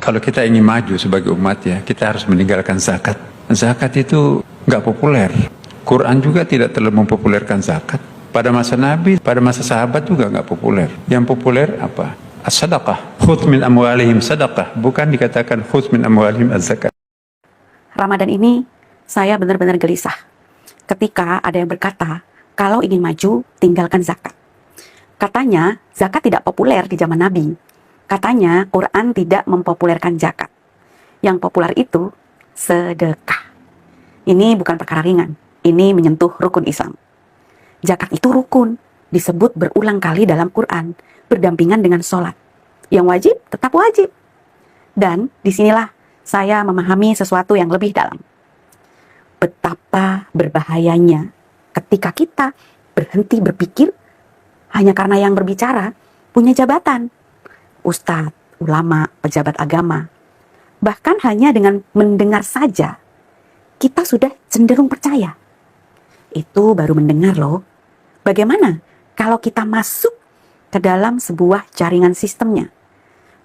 Kalau kita ingin maju sebagai umat ya, kita harus meninggalkan zakat. Zakat itu nggak populer. Quran juga tidak terlalu mempopulerkan zakat. Pada masa Nabi, pada masa sahabat juga nggak populer. Yang populer apa? As-sadaqah. Khudh min amwalihim sadaqah. Bukan dikatakan khudh min amwalihim az-zakat. Ramadan ini saya benar-benar gelisah ketika ada yang berkata, kalau ingin maju, tinggalkan zakat. Katanya, zakat tidak populer di zaman Nabi. Katanya, Quran tidak mempopulerkan zakat. Yang populer itu, sedekah. Ini bukan perkara ringan. Ini menyentuh rukun Islam. Zakat itu rukun, disebut berulang kali dalam Quran, berdampingan dengan sholat. Yang wajib, tetap wajib. Dan disinilah saya memahami sesuatu yang lebih dalam. Betapa berbahayanya ketika kita berhenti berpikir hanya karena yang berbicara punya jabatan. Ustadz, ulama, pejabat agama. Bahkan hanya dengan mendengar saja, kita sudah cenderung percaya. Itu baru mendengar loh. Bagaimana kalau kita masuk ke dalam sebuah jaringan sistemnya?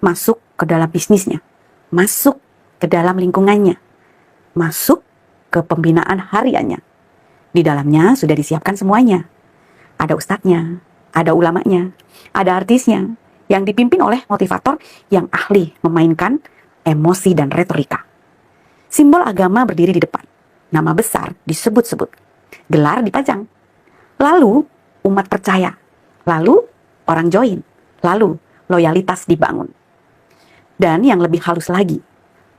Masuk ke dalam bisnisnya? Masuk ke dalam lingkungannya? Masuk ke pembinaan hariannya? Di dalamnya sudah disiapkan semuanya. Ada ustadznya, ada ulamanya, ada artisnya, yang dipimpin oleh motivator yang ahli memainkan emosi dan retorika. Simbol agama berdiri di depan, nama besar disebut-sebut, gelar dipajang. Lalu umat percaya, lalu orang join, lalu loyalitas dibangun. Dan yang lebih halus lagi,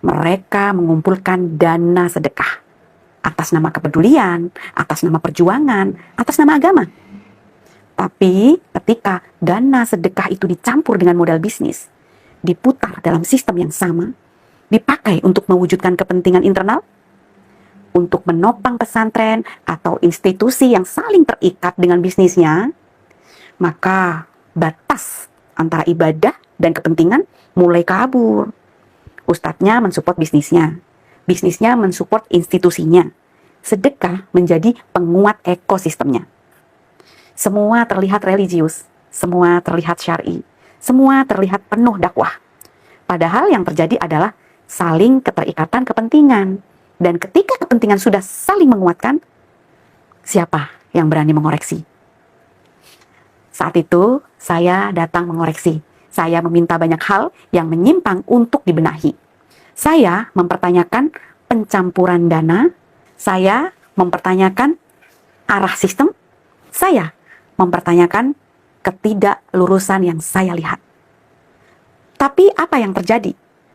mereka mengumpulkan dana sedekah atas nama kepedulian, atas nama perjuangan, atas nama agama. Tapi ketika dana sedekah itu dicampur dengan modal bisnis, diputar dalam sistem yang sama, dipakai untuk mewujudkan kepentingan internal, untuk menopang pesantren atau institusi yang saling terikat dengan bisnisnya, maka batas antara ibadah dan kepentingan mulai kabur. Ustadznya mensupport bisnisnya, bisnisnya mensupport institusinya, sedekah menjadi penguat ekosistemnya. Semua terlihat religius, semua terlihat syar'i, semua terlihat penuh dakwah. Padahal yang terjadi adalah saling keterikatan kepentingan. Dan ketika kepentingan sudah saling menguatkan, siapa yang berani mengoreksi? Saat itu, saya datang mengoreksi. Saya meminta banyak hal yang menyimpang untuk dibenahi. Saya mempertanyakan pencampuran dana, saya mempertanyakan arah sistem, saya mempertanyakan ketidaklurusan yang saya lihat. Tapi apa yang terjadi?